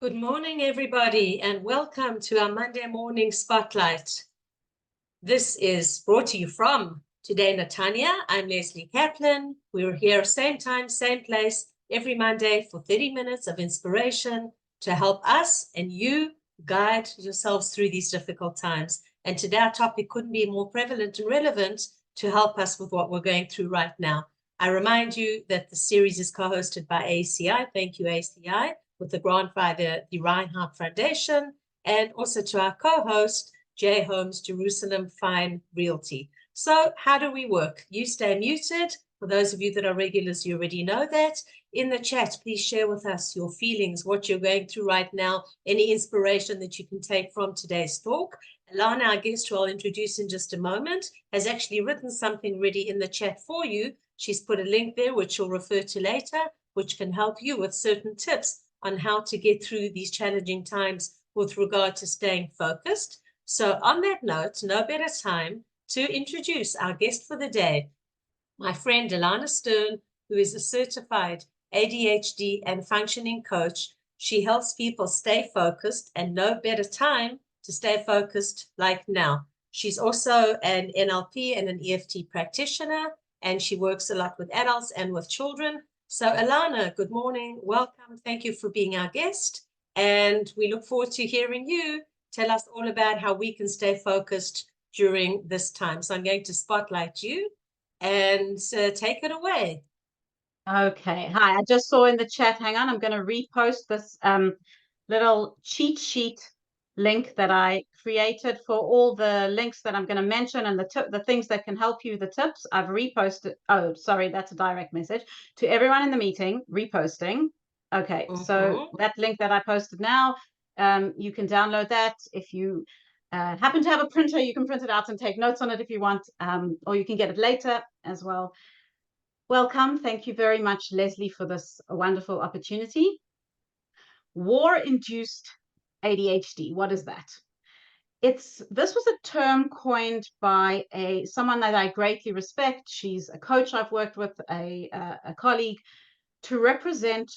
Good morning, everybody, and welcome to our Monday morning spotlight. This is brought to you from Today Natanya. I'm Lesley Kaplan. We're here same time, same place, every Monday for 30 minutes of inspiration to help us and you guide yourselves through these difficult times. And today our topic couldn't be more prevalent and relevant to help us with what we're going through right now. I remind you that the series is co-hosted by ACI. Thank you, ACI, with the grant by the Reinhardt Foundation, and also to our co-host, Jay Holmes, Jerusalem Fine Realty. So how do we work? You stay muted. For those of you that are regulars, you already know that. In the chat, please share with us your feelings, what you're going through right now, any inspiration that you can take from today's talk. Alana, our guest, who I'll introduce in just a moment, has actually written something ready in the chat for you. She's put a link there, which she'll refer to later, which can help you with certain tips on how to get through these challenging times with regard to staying focused. So on that note, no better time to introduce our guest for the day, my friend Alana Stern, who is a certified ADHD and functioning coach. She helps people stay focused, and no better time to stay focused like now. She's also an NLP and an EFT practitioner, and she works a lot with adults and with children. So Alana, good morning, welcome. Thank you for being our guest. And we look forward to hearing you tell us all about how we can stay focused during this time. So I'm going to spotlight you and take it away. Okay. Hi. I just saw in the chat. Hang on. I'm going to repost this little cheat sheet link that I created for all the links that I'm going to mention and the things that can help you, the tips. I've reposted. Oh, sorry. That's a direct message to everyone in the meeting. Reposting. Okay. So that link that I posted now, you can download that. If you happen to have a printer, you can print it out and take notes on it if you want, or you can get it later as well. Welcome. Thank you very much, Lesley, for this wonderful opportunity. War-induced ADHD. What is that? This was a term coined by someone that I greatly respect. She's a coach I've worked with, a colleague, to represent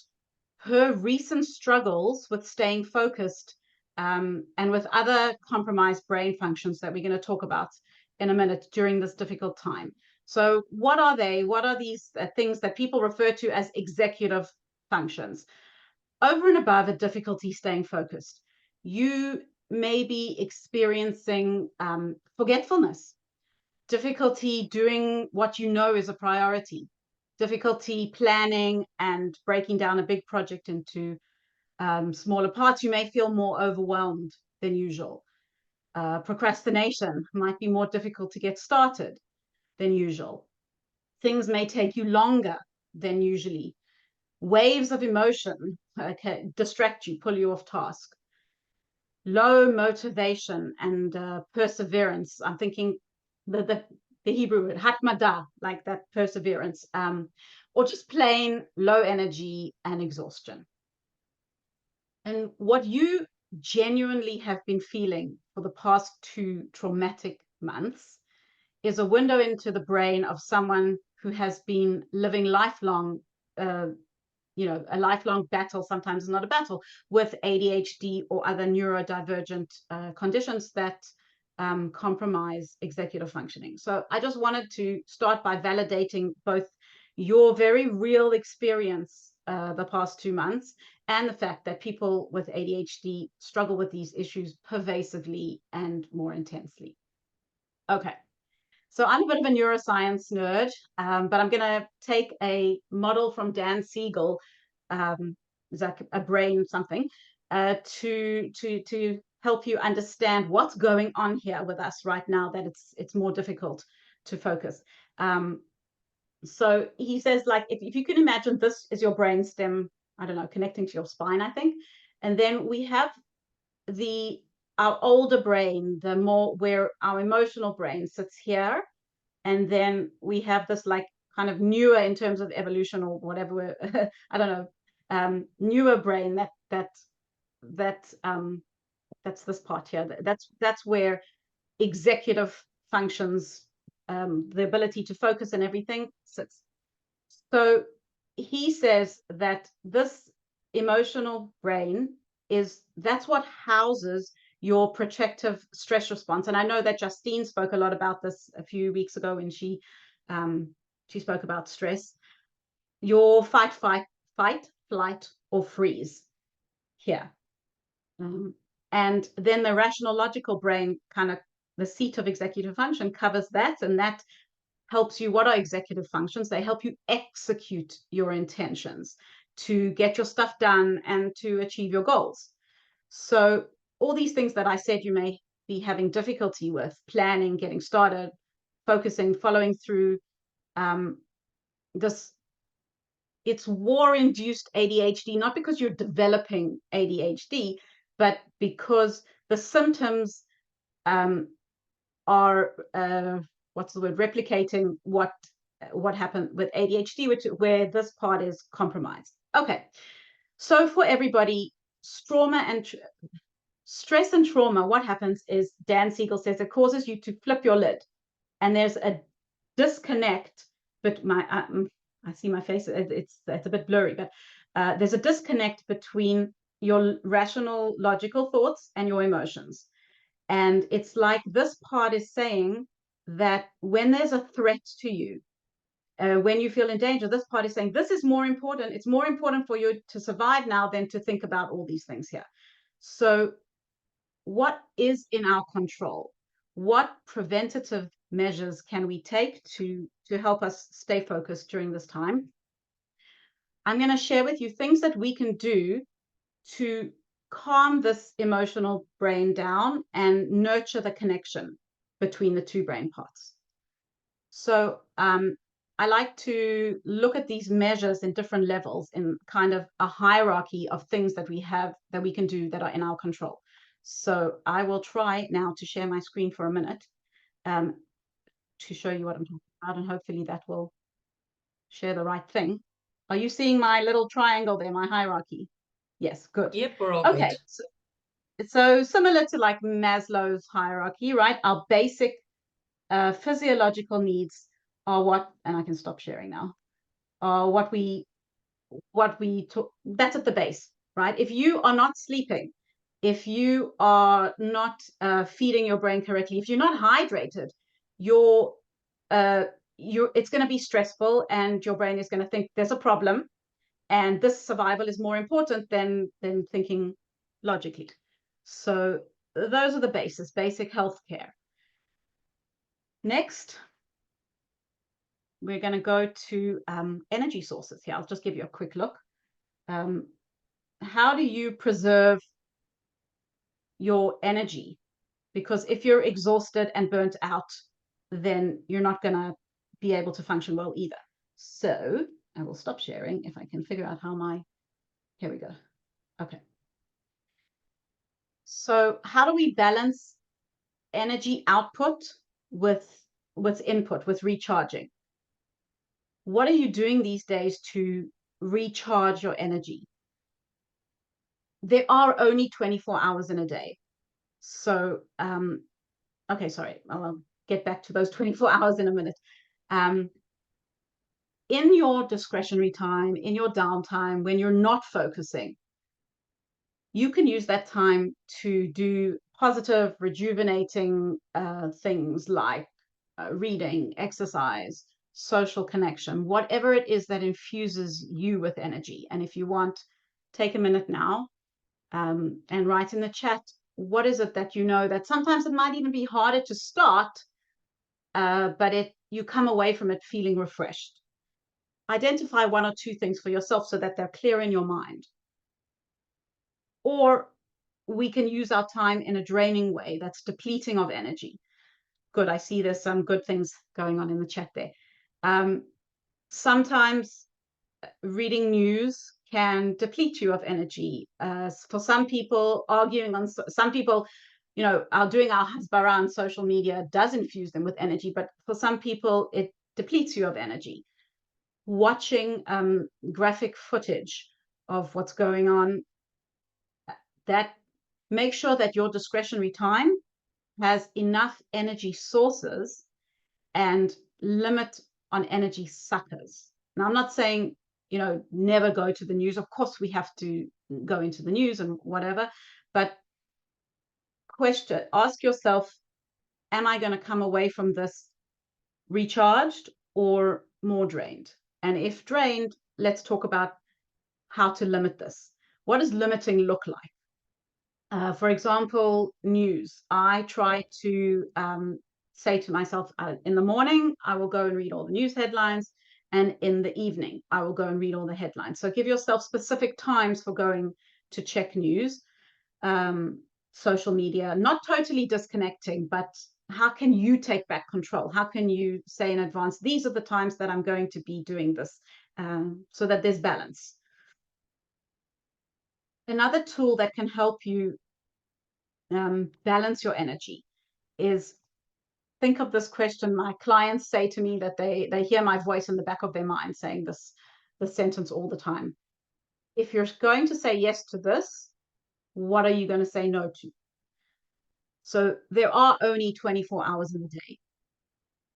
her recent struggles with staying focused and with other compromised brain functions that we're going to talk about in a minute during this difficult time. So what are they? What are these things that people refer to as executive functions? Over and above a difficulty staying focused, you may be experiencing forgetfulness, difficulty doing what you know is a priority, difficulty planning and breaking down a big project into smaller parts. You may feel more overwhelmed than usual. Procrastination might be more difficult to get started than usual. Things may take you longer than usually. Waves of emotion can distract you, pull you off task. Low motivation and perseverance. I'm thinking the Hebrew word, hatmada, like that perseverance, or just plain low energy and exhaustion. And what you genuinely have been feeling for the past 2 traumatic months is a window into the brain of someone who has been living lifelong, a lifelong battle, sometimes not a battle, with ADHD or other neurodivergent conditions that compromise executive functioning. So I just wanted to start by validating both your very real experience the past 2 months and the fact that people with ADHD struggle with these issues pervasively and more intensely. Okay. So I'm a bit of a neuroscience nerd, but I'm going to take a model from Dan Siegel, like a brain something, to help you understand what's going on here with us right now, that it's more difficult to focus. So he says, like, if you can imagine this is your brain stem, I don't know, connecting to your spine, I think. And then we have our older brain, the more where our emotional brain sits here. And then we have this like kind of newer in terms of evolution or whatever, I don't know, newer brain that's this part here. That's where executive functions, the ability to focus and everything sits. So he says that this emotional brain that's what houses your protective stress response. And I know that Justine spoke a lot about this a few weeks ago when she spoke about stress. Your fight, flight, or freeze here. And then the rational logical brain, kind of the seat of executive function, covers that, and that helps you. What are executive functions? They help you execute your intentions, to get your stuff done and to achieve your goals. So all these things that I said you may be having difficulty with: planning, getting started, focusing, following through, it's war-induced ADHD, not because you're developing ADHD, but because the symptoms are replicating what happened with ADHD, where this part is compromised. Okay, so for everybody, stress and trauma, what happens is, Dan Siegel says, it causes you to flip your lid, and there's a disconnect. But I see my face, it's a bit blurry, but there's a disconnect between your rational logical thoughts and your emotions. And it's like this part is saying that when there's a threat to you, when you feel in danger, this part is saying, this is more important. It's more important for you to survive now than to think about all these things here. So what is in our control? What preventative measures can we take to help us stay focused during this time? I'm going to share with you things that we can do to calm this emotional brain down and nurture the connection between the two brain parts. So I like to look at these measures in different levels, in kind of a hierarchy of things that we have, that we can do, that are in our control. So I will try now to share my screen for a minute to show you what I'm talking about, and hopefully that will share the right thing. Are you seeing my little triangle there, my hierarchy? Yes, good. Yep, we're all okay. Good. So similar to like Maslow's hierarchy, right? Our basic physiological needs are what, and I can stop sharing now, are what we talk, that's at the base, right? If you are not sleeping, if you are not feeding your brain correctly, if you're not hydrated, it's going to be stressful, and your brain is going to think there's a problem, and this survival is more important than thinking logically. So those are the bases, basic healthcare. Next, we're going to go to energy sources here. I'll just give you a quick look. How do you preserve your energy? Because if you're exhausted and burnt out, then you're not going to be able to function well either. So I will stop sharing if I can figure out how here we go. Okay. So how do we balance energy output with input, with recharging? What are you doing these days to recharge your energy? There are only 24 hours in a day. So, okay, sorry, I'll get back to those 24 hours in a minute. In your discretionary time, in your downtime, when you're not focusing, you can use that time to do positive, rejuvenating things like reading, exercise, social connection, whatever it is that infuses you with energy. And if you want, take a minute now and write in the chat, what is it that you know that sometimes it might even be harder to start, but you come away from it feeling refreshed. Identify one or two things for yourself so that they're clear in your mind. Or we can use our time in a draining way that's depleting of energy. Good, I see there's some good things going on in the chat there. Sometimes reading news can deplete you of energy. For some people, some people, are doing our hasbara on social media does infuse them with energy, but for some people, it depletes you of energy. Watching graphic footage of what's going on, that make sure that your discretionary time has enough energy sources and limit on energy suckers. Now, I'm not saying you know, never go to the news. Of course, we have to go into the news and whatever, but ask yourself, am I going to come away from this recharged or more drained? And if drained, let's talk about how to limit this. What does limiting look like? For example, news. I try to say to myself, in the morning, I will go and read all the news headlines. And in the evening, I will go and read all the headlines. So give yourself specific times for going to check news, social media, not totally disconnecting, but how can you take back control? How can you say in advance, these are the times that I'm going to be doing this, so that there's balance. Another tool that can help you balance your energy is, think of this question. My clients say to me that they hear my voice in the back of their mind saying this sentence all the time. If you're going to say yes to this, what are you going to say no to? So there are only 24 hours in a day.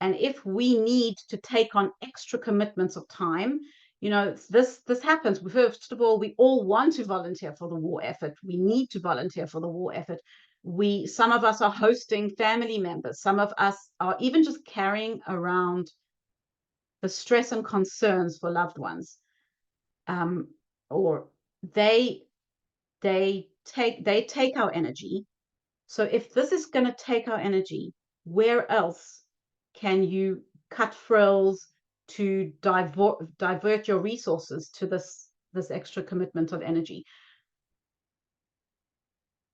And if we need to take on extra commitments of time, you know, this happens. First of all, we all want to volunteer for the war effort. We need to volunteer for the war effort. Some of us are hosting family members. Some of us are even just carrying around the stress and concerns for loved ones. Or they take our energy. So if this is going to take our energy, where else can you cut frills to divert your resources to this extra commitment of energy?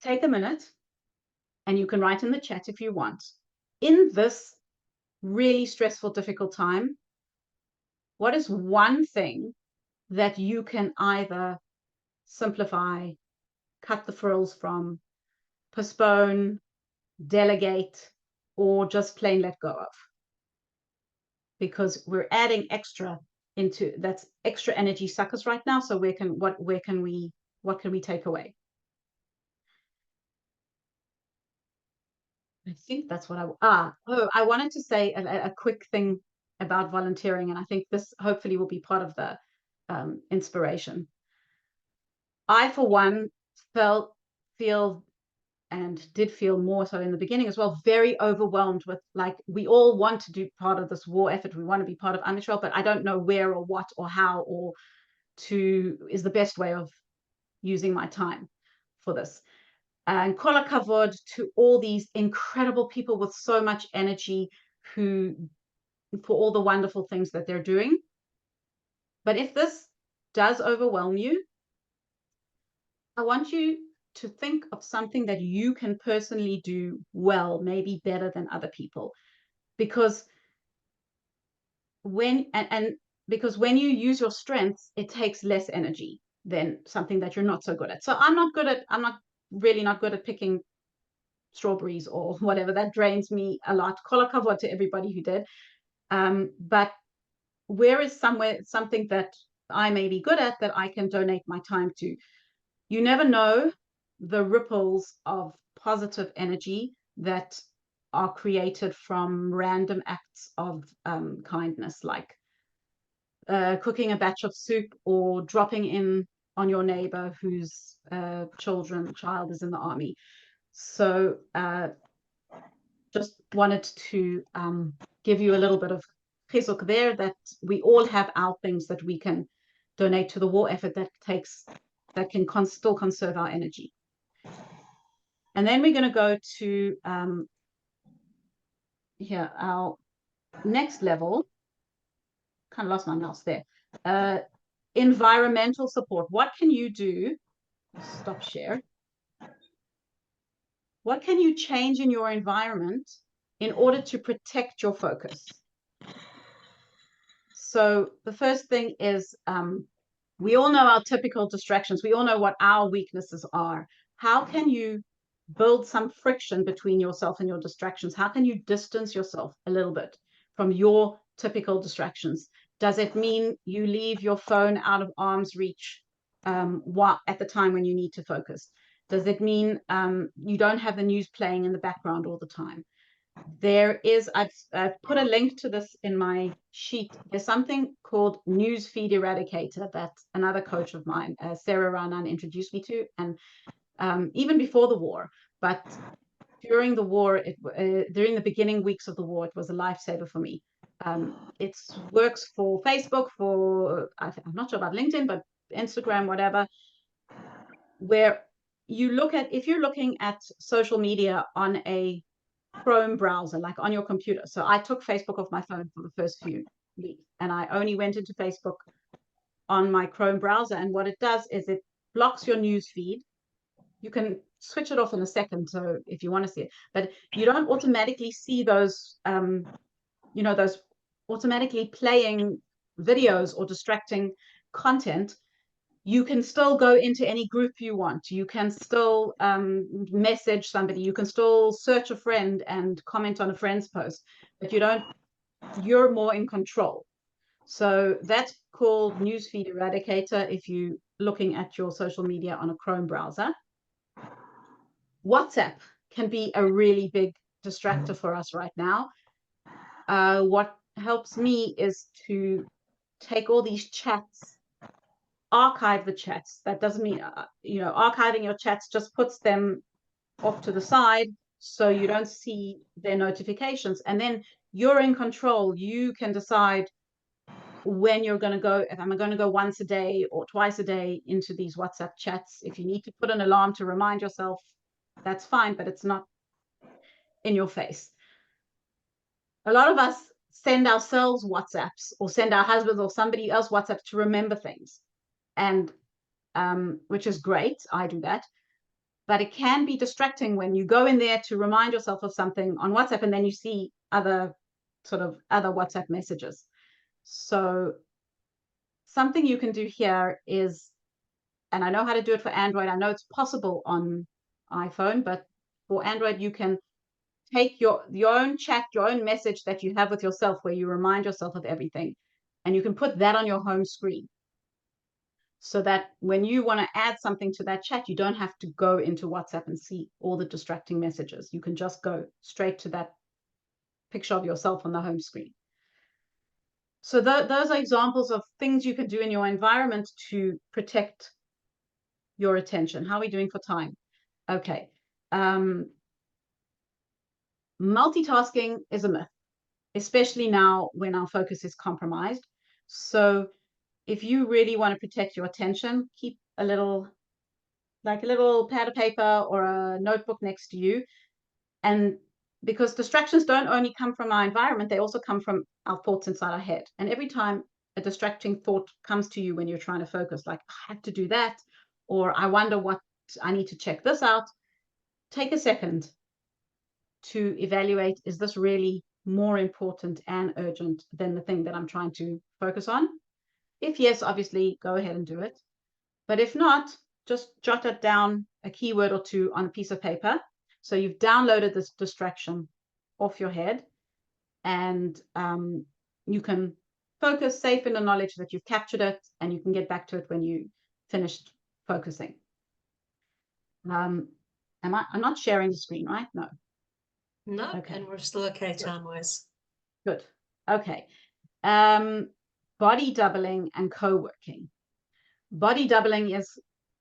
Take a minute, and you can write in the chat if you want. In this really stressful, difficult time, what is one thing that you can either simplify, cut the frills from, postpone, delegate, or just plain let go of? Because we're adding extra into that's extra energy suckers right now. So what can we take away? I think that's what I wanted to say a quick thing about volunteering, and I think this hopefully will be part of the inspiration. I, for one, feel and did feel more so in the beginning as well, very overwhelmed with, like, we all want to do part of this war effort. We want to be part of Uncontrolled, but I don't know where or what or how or is the best way of using my time for this. And kol hakavod to all these incredible people with so much energy for all the wonderful things that they're doing. But if this does overwhelm you, I want you to think of something that you can personally do well, maybe better than other people. Because when you use your strengths, it takes less energy than something that you're not so good at. So I'm not really not good at picking strawberries or whatever. That drains me a lot. Kol hakavod to everybody who did. But where is something that I may be good at that I can donate my time to? You never know the ripples of positive energy that are created from random acts of kindness, like cooking a batch of soup or dropping in on your neighbor whose child is in the army. So just wanted to give you a little bit of chizuk there, that we all have our things that we can donate to the war effort that can still conserve our energy. And then we're going to go to here, our next level. Kind of lost my mouse there. Environmental support. What can you do? Stop share. What can you change in your environment in order to protect your focus? So the first thing is, we all know our typical distractions. We all know what our weaknesses are. How can you build some friction between yourself and your distractions? How can you distance yourself a little bit from your typical distractions? Does it mean you leave your phone out of arm's reach at the time when you need to focus? Does it mean you don't have the news playing in the background all the time? There is, I've put a link to this in my sheet. There's something called NewsfeedEradicator that another coach of mine, Sarah Ranan, introduced me to, and even before the war, but during the war, during the beginning weeks of the war, it was a lifesaver for me. It works for Facebook, I'm not sure about LinkedIn, but Instagram, whatever, where you look at, if you're looking at social media on a Chrome browser, like on your computer. So I took Facebook off my phone for the first few weeks, and I only went into Facebook on my Chrome browser. And what it does is it blocks your news feed. You can switch it off in a second, so if you want to see it, but you don't automatically see those, those automatically playing videos or distracting content. You can still go into any group you want. You can still message somebody. You can still search a friend and comment on a friend's post, but you're more in control. So that's called Newsfeed Eradicator if you're looking at your social media on a Chrome browser. WhatsApp can be a really big distractor for us right now. What helps me is to take all these chats, archive the chats. That doesn't mean, archiving your chats just puts them off to the side so you don't see their notifications. And then you're in control. You can decide when you're going to go, if I'm going to go once a day or twice a day into these WhatsApp chats. If you need to put an alarm to remind yourself, that's fine, but it's not in your face. A lot of us send ourselves WhatsApps or send our husbands or somebody else WhatsApp to remember things. And which is great. I do that. But it can be distracting when you go in there to remind yourself of something on WhatsApp and then you see other WhatsApp messages. So something you can do here is, and I know how to do it for Android. I know it's possible on iPhone, but for Android, you can take your own chat, your own message that you have with yourself where you remind yourself of everything, and you can put that on your home screen. So that when you want to add something to that chat, you don't have to go into WhatsApp and see all the distracting messages. You can just go straight to that picture of yourself on the home screen. So those are examples of things you can do in your environment to protect your attention. How are we doing for time? Okay. Multitasking is a myth, especially now when our focus is compromised. So if you really want to protect your attention, keep a little pad of paper or a notebook next to you. And because distractions don't only come from our environment, they also come from our thoughts inside our head. And every time a distracting thought comes to you when you're trying to focus, like, I have to do that, or I wonder what, I need to check this out, take a second to evaluate, is this really more important and urgent than the thing that I'm trying to focus on? If yes, obviously go ahead and do it. But if not, just jot it down, a keyword or two on a piece of paper. So you've downloaded this distraction off your head, and you can focus safe in the knowledge that you've captured it, and you can get back to it when you finished focusing. I'm not sharing the screen, right? No. No, okay. And we're still okay time-wise. Good. Okay. Body doubling and co-working. Body doubling is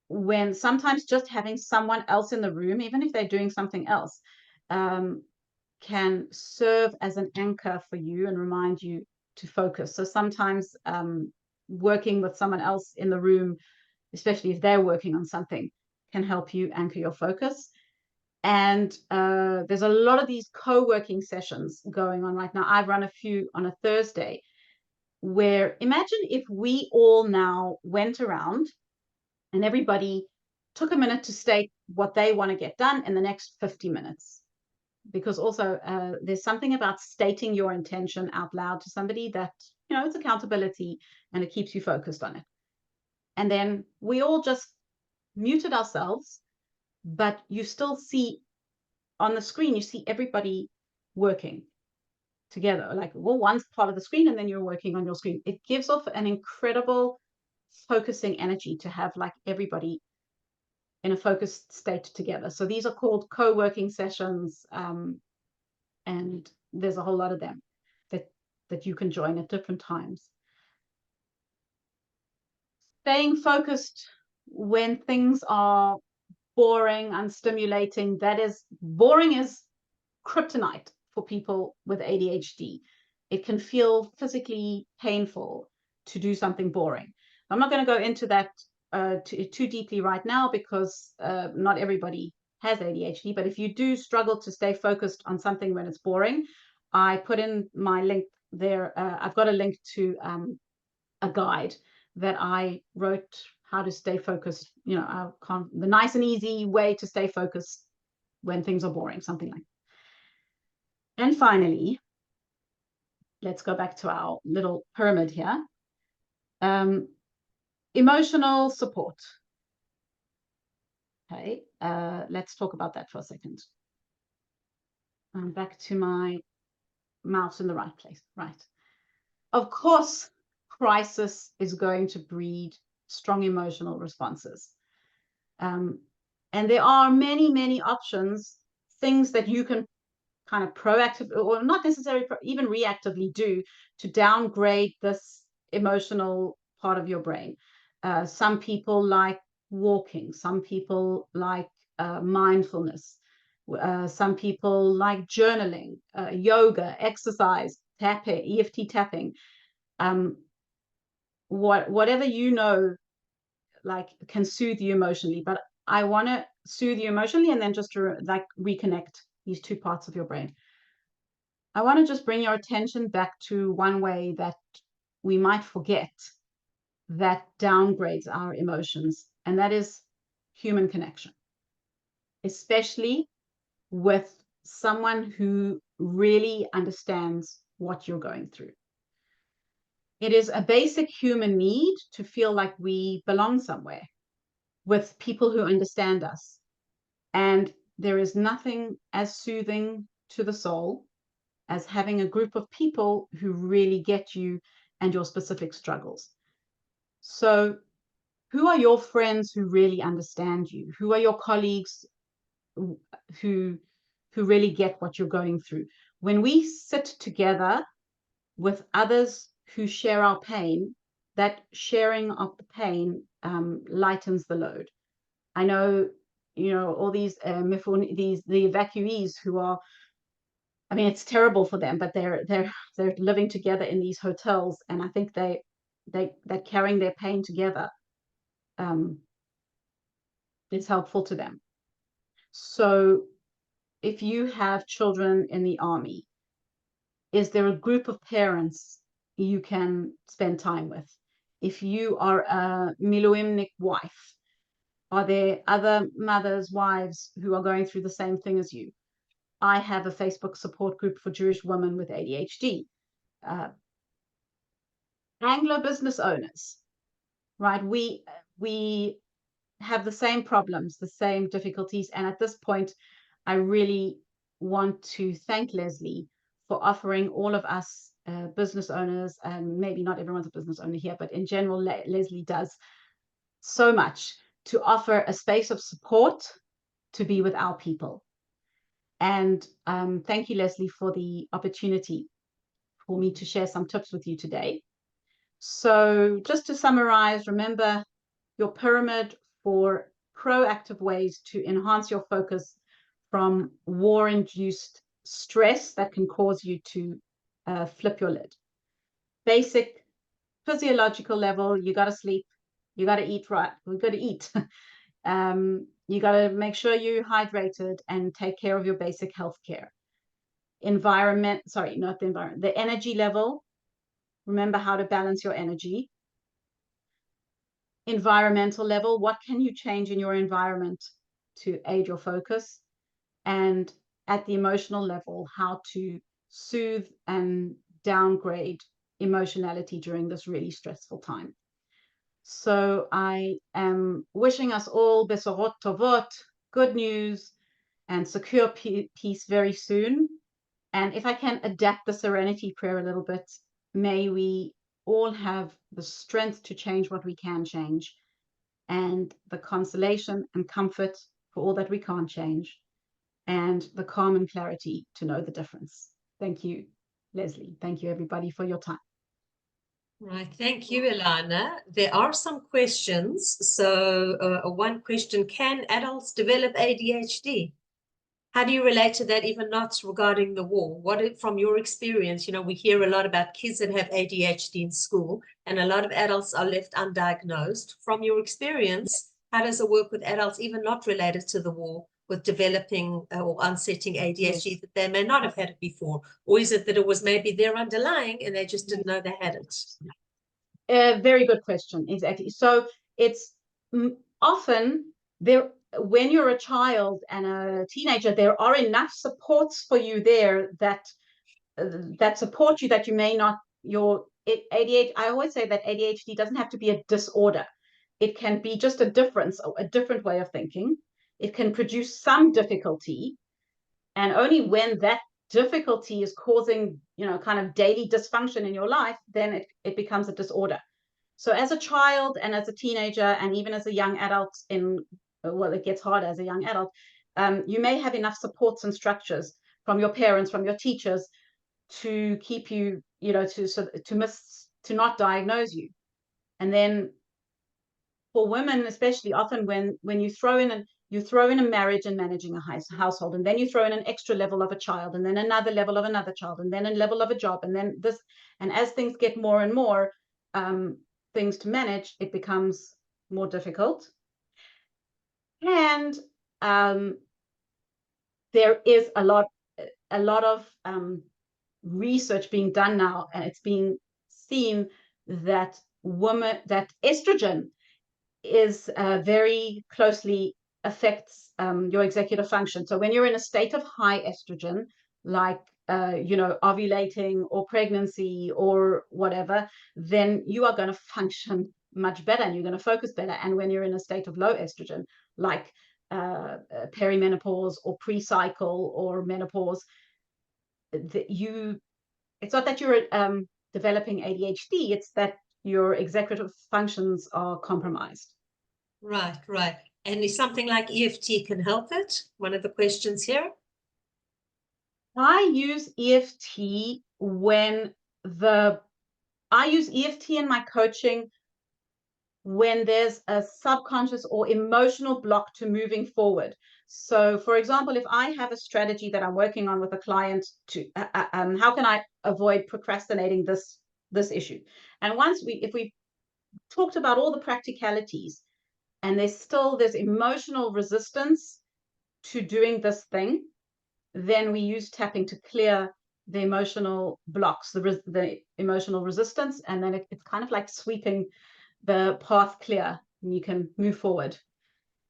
when sometimes just having someone else in the room, even if they're doing something else, can serve as an anchor for you and remind you to focus. So sometimes working with someone else in the room, especially if they're working on something, can help you anchor your focus. And there's a lot of these co-working sessions going on right now. I've run a few on a Thursday, where imagine if we all now went around and everybody took a minute to state what they want to get done in the next 50 minutes. Because also there's something about stating your intention out loud to somebody that, it's accountability and it keeps you focused on it. And then we all just muted ourselves, but you still see on the screen, you see everybody working together, like, well, one's part of the screen and then you're working on your screen. It gives off an incredible focusing energy to have like everybody in a focused state together. So these are called co-working sessions. and there's a whole lot of them that you can join at different times. Staying focused when things are boring, unstimulating, boring is kryptonite for people with ADHD. It can feel physically painful to do something boring. I'm not going to go into that too deeply right now, because not everybody has ADHD, but if you do struggle to stay focused on something when it's boring, I put in my link there. I've got a link to a guide that I wrote, how to stay focused, the nice and easy way to stay focused when things are boring, something like that. And finally, let's go back to our little pyramid here. Emotional support. Okay, let's talk about that for a second. I'm back to my mouse in the right place. Right. Of course, crisis is going to breed strong emotional responses. And there are many, many options, things that you can kind of proactively, or not necessarily even reactively do, to downgrade this emotional part of your brain. Some people like walking, some people like mindfulness, some people like journaling, yoga, exercise, tapping, EFT tapping, whatever like can soothe you emotionally. But I want to soothe you emotionally and then just to reconnect these two parts of your brain. I want to just bring your attention back to one way that we might forget that downgrades our emotions, and that is human connection, especially with someone who really understands what you're going through. It is a basic human need to feel like we belong somewhere with people who understand us. And there is nothing as soothing to the soul as having a group of people who really get you and your specific struggles. So who are your friends who really understand you? Who are your colleagues who really get what you're going through? When we sit together with others who share our pain, that sharing of the pain lightens the load. I know, all these the evacuees who are, I mean, it's terrible for them, but they're living together in these hotels, and I think they're carrying their pain together. It's helpful to them. So if you have children in the army, is there a group of parents you can spend time with? If you are a miloimnik wife, are there other mothers, wives who are going through the same thing as you? I have a Facebook support group for Jewish women with ADHD. Anglo business owners, right? We have the same problems, the same difficulties. And at this point, I really want to thank Lesley for offering all of us business owners, and maybe not everyone's a business owner here, but in general, Lesley does so much to offer a space of support to be with our people. And thank you, Lesley, for the opportunity for me to share some tips with you today. So just to summarize, remember your pyramid for proactive ways to enhance your focus from war-induced stress that can cause you to flip your lid. Basic physiological level, you got to sleep, you got to eat right, we got to eat. You got to make sure you're hydrated and take care of your basic health care. Environment, sorry, not the environment, the energy level. Remember how to balance your energy. Environmental level, what can you change in your environment to aid your focus? And at the emotional level, how to soothe and downgrade emotionality during this really stressful time. So I am wishing us all besorot tovot, good news, and secure peace very soon. And if I can adapt the serenity prayer a little bit, may we all have the strength to change what we can change, and the consolation and comfort for all that we can't change. and the calm and clarity to know the difference. Thank you, Lesley. Thank you, everybody, for your time. Right, thank you, Alana. There are some questions. So one question, can adults develop ADHD? How do you relate to that, even not regarding the war? From your experience, we hear a lot about kids that have ADHD in school, and a lot of adults are left undiagnosed. From your experience, how does it work with adults, even not related to the war, with developing or onsetting ADHD that they may not have had it before? Or is it that it was maybe their underlying and they just didn't know they had it? Very good question, exactly. So it's often there, when you're a child and a teenager, there are enough supports for you there that support you, that you may not, ADHD, I always say that ADHD doesn't have to be a disorder. It can be just a difference, or a different way of thinking. It can produce some difficulty, and only when that difficulty is causing, kind of daily dysfunction in your life, then it becomes a disorder. So as a child and as a teenager and even as a young adult, it gets harder as a young adult, you may have enough supports and structures from your parents, from your teachers, to keep you, to not diagnose you. And then for women especially, often when you throw in a marriage and managing a household, and then you throw in an extra level of a child, and then another level of another child, and then a level of a job, and then this, and as things get more and more things to manage, it becomes more difficult. And there is a lot of research being done now, and it's being seen that estrogen is very closely affects your executive function. So when you're in a state of high estrogen, like ovulating or pregnancy or whatever, then you are going to function much better and you're going to focus better. And when you're in a state of low estrogen, like perimenopause or pre-cycle or menopause, it's not that you're developing ADHD, it's that your executive functions are compromised. Right. And is something like EFT can help it? One of the questions here. I use EFT in my coaching when there's a subconscious or emotional block to moving forward. So, for example, if I have a strategy that I'm working on with a client to how can I avoid procrastinating this issue? And if we talked about all the practicalities, and there's emotional resistance to doing this thing, then we use tapping to clear the emotional blocks, the emotional resistance, and then it's kind of like sweeping the path clear, and you can move forward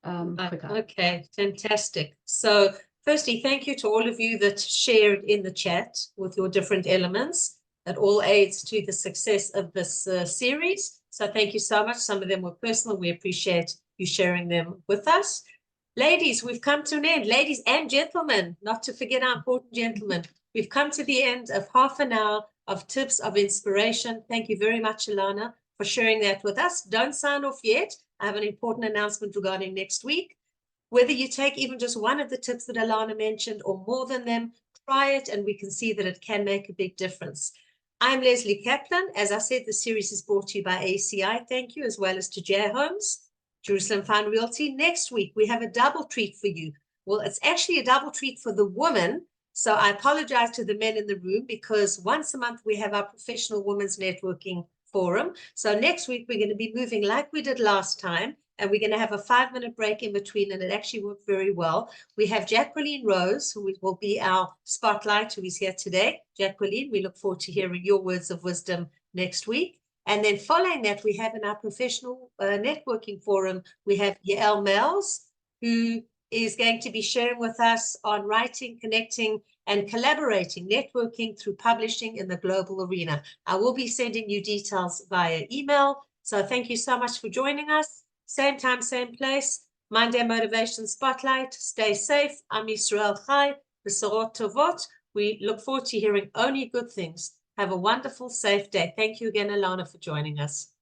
quicker. Okay, fantastic. So firstly, thank you to all of you that shared in the chat with your different elements. It all aids to the success of this series. So thank you so much. Some of them were personal. We appreciate you sharing them with us. Ladies, we've come to an end. Ladies and gentlemen, not to forget our important gentlemen, we've come to the end of half an hour of tips of inspiration. Thank you very much, Alana, for sharing that with us. Don't sign off yet. I have an important announcement regarding next week. Whether you take even just one of the tips that Alana mentioned or more than them, try it and we can see that it can make a big difference. I'm Lesley Kaplan. As I said, the series is brought to you by ACI. Thank you, as well as to J Homes, Jerusalem Fine Realty. Next week, we have a double treat for you. Well, it's actually a double treat for the woman. So I apologize to the men in the room, because once a month we have our professional women's networking forum. So next week, we're going to be moving like we did last time, and we're going to have a 5-minute break in between, and it actually worked very well. We have Jacqueline Rose, who will be our spotlight, who is here today. Jacqueline, we look forward to hearing your words of wisdom next week. And then following that, we have in our professional networking forum, we have Yael Mells, who is going to be sharing with us on writing, connecting, and collaborating, networking through publishing in the global arena. I will be sending you details via email. So thank you so much for joining us. Same time, same place. Monday Motivation Spotlight. Stay safe. I'm Yisrael Chai. B'sorot Tovot. We look forward to hearing only good things. Have a wonderful, safe day. Thank you again, Alana, for joining us.